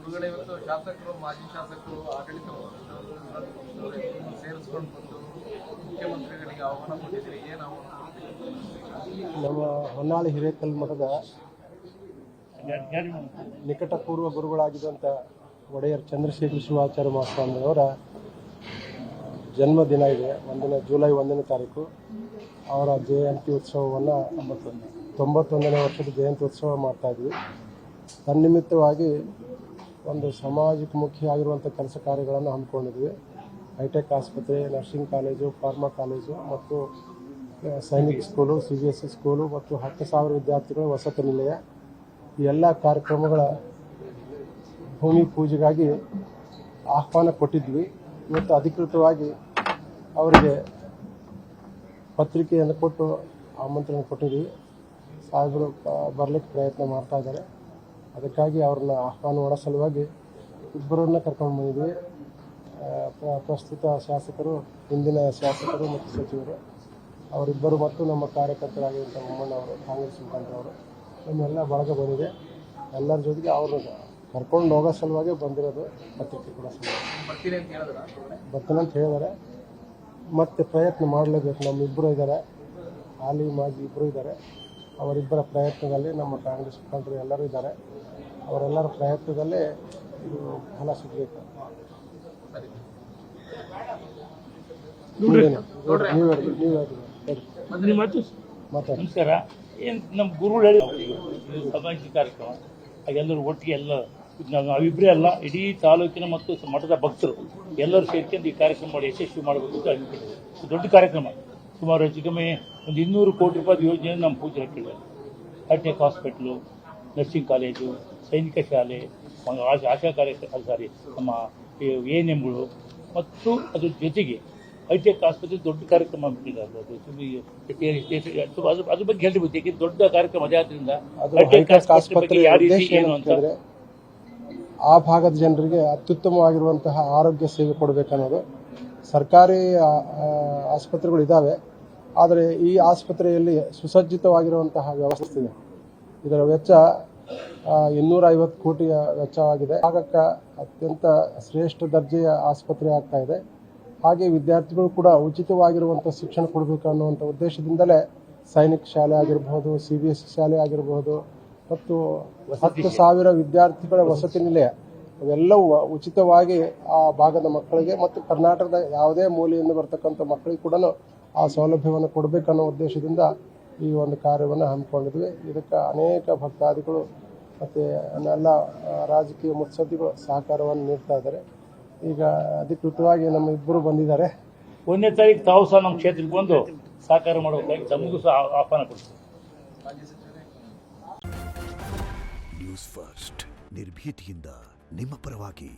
ಹೊರಗಡೆ ಇವತ್ತು ಶಾಸಕರು, ಮಾಜಿ ಶಾಸಕರು, ಆಡಳಿತ ಸೇರಿಸ್ಕೊಂಡು ಬಂದು ಮುಖ್ಯಮಂತ್ರಿಗಳಿಗೆ ಆಹ್ವಾನ ಕೊಟ್ಟಿದ್ದೀರಿ. ಏನು ಆಹ್ವಾನ? ನಮ್ಮ ಹೊನ್ನಾಳಿ ಹಿರೇಕಲ್ಮಠದ ನಿಕಟಪೂರ್ವ ಗುರುಗಳಾಗಿದ್ದಂಥ ಒಡೆಯರ್ ಚಂದ್ರಶೇಖರ ಶಿವಾಚಾರ್ಯ ಮಹಾಸ್ವಾಮಿಯವರ ಜನ್ಮದಿನ ಇದೆ. ಜುಲೈ 1ನೇ ತಾರೀಕು ಅವರ ಜಯಂತಿ ಉತ್ಸವವನ್ನು 91ನೇ ವರ್ಷದ ಜಯಂತಿ ಉತ್ಸವ ಮಾಡ್ತಾಯಿದ್ವಿ. ತನ್ನಿಮಿತ್ತವಾಗಿ ಒಂದು ಸಮಾಜಮುಖಿ ಆಗಿರುವಂಥ ಕೆಲಸ ಕಾರ್ಯಗಳನ್ನು ಹಮ್ಮಿಕೊಂಡಿದ್ವಿ. ಹೈಟೆಕ್ ಆಸ್ಪತ್ರೆ, ನರ್ಸಿಂಗ್ ಕಾಲೇಜು, ಫಾರ್ಮಾ ಕಾಲೇಜು ಮತ್ತು ಸೈನಿಕ್ ಸ್ಕೂಲು, CBSE ಸ್ಕೂಲು ಮತ್ತು 10,000 ವಿದ್ಯಾರ್ಥಿಗಳ ವಸತಿ ನಿಲಯ, ಈ ಎಲ್ಲ ಕಾರ್ಯಕ್ರಮಗಳ ಭೂಮಿ ಪೂಜೆಗಾಗಿ ಆಹ್ವಾನ ಕೊಟ್ಟಿದ್ವಿ. ಇವತ್ತು ಅಧಿಕೃತವಾಗಿ ಅವರಿಗೆ ಪತ್ರಿಕೆಯನ್ನು ಕೊಟ್ಟು ಆಮಂತ್ರಣ ಕೊಟ್ಟಿದ್ವಿ. ಸಾಹೇಬರು ಬರಲಿಕ್ಕೆ ಪ್ರಯತ್ನ ಮಾಡ್ತಾ ಇದ್ದಾರೆ. ಅದಕ್ಕಾಗಿ ಅವ್ರನ್ನ ಆಹ್ವಾನ ಮಾಡೋ ಸಲುವಾಗಿ ಇಬ್ಬರನ್ನ ಕರ್ಕೊಂಡು ಬಂದಿದ್ವಿ. ಪ್ರಸ್ತುತ ಶಾಸಕರು, ಹಿಂದಿನ ಶಾಸಕರು ಮತ್ತು ಸಚಿವರು ಅವರಿಬ್ಬರು ಮತ್ತು ನಮ್ಮ ಕಾರ್ಯಕರ್ತರಾಗಿರುವಂಥ ಮೊಮ್ಮಣ್ಣವರು, ಕಾಂಗ್ರೆಸ್ ಮುಖಂಡರವರು, ನಮ್ಮೆಲ್ಲ ಬಳಗ ಬಂದಿದೆ. ಎಲ್ಲರ ಜೊತೆಗೆ ಅವ್ರನ್ನ ಕರ್ಕೊಂಡು ಹೋಗೋ ಸಲುವಾಗಿ ಬಂದಿರೋದು. ಪತ್ರಿಕೆ ಕೂಡ ಬರ್ತೀನಿ ಅಂತ ಹೇಳಿದ್ದಾರೆ. ಮತ್ತೆ ಪ್ರಯತ್ನ ಮಾಡಲೇಬೇಕು. ನಮ್ಮಿಬ್ಬರು ಇದ್ದಾರೆ, ಹಾಲಿ ಮಾಜಿ ಇಬ್ಬರು ಇದ್ದಾರೆ. ಅವರಿಬ್ಬರ ಪ್ರಯತ್ನದಲ್ಲಿ ನಮ್ಮ ಕಾಂಗ್ರೆಸ್ ಮುಖಂಡರು ಎಲ್ಲರೂ ಇದ್ದಾರೆ. ಅವರೆಲ್ಲರ ಪ್ರಯತ್ನದಲ್ಲೇ ಇದು ಫಲ ಸಿಗಬೇಕು. ನಮಸ್ಕಾರ. ಏನು ನಮ್ಮ ಗುರುಗಳು ಹೇಳಿ ಸಮಾಜ ಕಾರ್ಯಕ್ರಮ ಎಲ್ಲರೂ ಒಟ್ಟಿಗೆ ಎಲ್ಲ ನಾವಿಬ್ಬರೇ ಅಲ್ಲ, ಇಡೀ ತಾಲೂಕಿನ ಮತ್ತು ಮಠದ ಭಕ್ತರು ಎಲ್ಲರೂ ಸೇರ್ಕೊಂಡು ಈ ಕಾರ್ಯಕ್ರಮ ಮಾಡಿ ಯಶಸ್ವಿ ಮಾಡಬೇಕು ಅಂತ ಅನ್ಕೊಂಡಿದ್ದೀವಿ. ದೊಡ್ಡ ಕಾರ್ಯಕ್ರಮ, ಸುಮಾರು ಹೆಚ್ಚು ಕಮ್ಮಿ ಒಂದು 200 ಕೋಟಿ ರೂಪಾಯಿ ಯೋಜನೆ ನಮ್ಮ ಪೂಜೆ ಹಾಕಿದ್ದಾರೆ. ಹೈಟೆಕ್ ಹಾಸ್ಪಿಟ್ಲು, ನರ್ಸಿಂಗ್ ಕಾಲೇಜು, ಸೈನಿಕ ಶಾಲೆ, ಆಶಾ ನಮ್ಮ ANMಗಳು ಮತ್ತು ಅದ್ರ ಜೊತೆಗೆ ಹೈಟೆಕ್ ಆಸ್ಪತ್ರೆ ದೊಡ್ಡ ಕಾರ್ಯಕ್ರಮ ಬಿಟ್ಟಿದ್ದಾರೆ. ಅದ್ರ ಬಗ್ಗೆ ಹೇಳ್ಬೋದು, ಏಕೆ ದೊಡ್ಡ ಕಾರ್ಯಕ್ರಮ ಅದೇ ಆದ್ರಿಂದ ಹೈಟೆಕ್ ಆಸ್ಪತ್ರೆ ಏನು ಅಂತಂದ್ರೆ ಆ ಭಾಗದ ಜನರಿಗೆ ಅತ್ಯುತ್ತಮವಾಗಿರುವಂತಹ ಆರೋಗ್ಯ ಸೇವೆ ಕೊಡಬೇಕನ್ನೋದು. ಸರ್ಕಾರಿ ಆಸ್ಪತ್ರೆಗಳು ಇದ್ದಾವೆ, ಆದರೆ ಈ ಆಸ್ಪತ್ರೆಯಲ್ಲಿ ಸುಸಜ್ಜಿತವಾಗಿರುವಂತಹ ವ್ಯವಸ್ಥೆ ಇದೆ. ಇದರ ವೆಚ್ಚ 250 ಕೋಟಿಯ ವೆಚ್ಚವಾಗಿದೆ. ಭಾಗಕ್ಕೆ ಅತ್ಯಂತ ಶ್ರೇಷ್ಠ ದರ್ಜೆಯ ಆಸ್ಪತ್ರೆ ಆಗ್ತಾ ಇದೆ. ಹಾಗೆ ವಿದ್ಯಾರ್ಥಿಗಳು ಕೂಡ ಉಚಿತವಾಗಿರುವಂಥ ಶಿಕ್ಷಣ ಕೊಡಬೇಕು ಅನ್ನುವಂಥ ಉದ್ದೇಶದಿಂದಲೇ ಸೈನಿಕ್ ಶಾಲೆ ಆಗಿರಬಹುದು, CBSE ಶಾಲೆ ಆಗಿರಬಹುದು ಮತ್ತು 10,000 ವಿದ್ಯಾರ್ಥಿಗಳ ವಸತಿ ನಿಲಯ ಅವೆಲ್ಲವೂ ಉಚಿತವಾಗಿ ಆ ಭಾಗದ ಮಕ್ಕಳಿಗೆ ಮತ್ತು ಕರ್ನಾಟಕದ ಯಾವುದೇ ಮೂಲೆಯಿಂದ ಬರ್ತಕ್ಕಂಥ ಮಕ್ಕಳಿಗೆ ಕೂಡ ಆ ಸೌಲಭ್ಯವನ್ನು ಕೊಡಬೇಕನ್ನೋ ಉದ್ದೇಶದಿಂದ ಈ ಒಂದು ಕಾರ್ಯವನ್ನು ಹಮ್ಮಿಕೊಂಡಿದ್ವಿ. ಇದಕ್ಕೆ ಅನೇಕ ಭಕ್ತಾದಿಗಳು ಮತ್ತು ಎಲ್ಲ ರಾಜಕೀಯ ಮುತ್ಸದ್ದಿಗಳು ಸಹಕಾರವನ್ನು ನೀಡ್ತಾ ಇದ್ದಾರೆ. ಈಗ ಅಧಿಕೃತವಾಗಿ ನಮ್ಮ ಇಬ್ಬರು ಬಂದಿದ್ದಾರೆ. 1ನೇ ತಾರೀಕು ತಾವು ಸಹ ನಮ್ಮ ಕ್ಷೇತ್ರಕ್ಕೆ ಬಂದು ಸಹಕಾರ ಮಾಡಬೇಕಾಗಿ ತಮಗೂ ಸಹ ಆಹ್ವಾನ ಕೊಡ್ತೀವಿ. ನ್ಯೂಸ್ ಫಸ್ಟ್, ನಿರ್ಭೀತಿಯಿಂದ ನಿಮ್ಮ ಪರವಾಗಿ.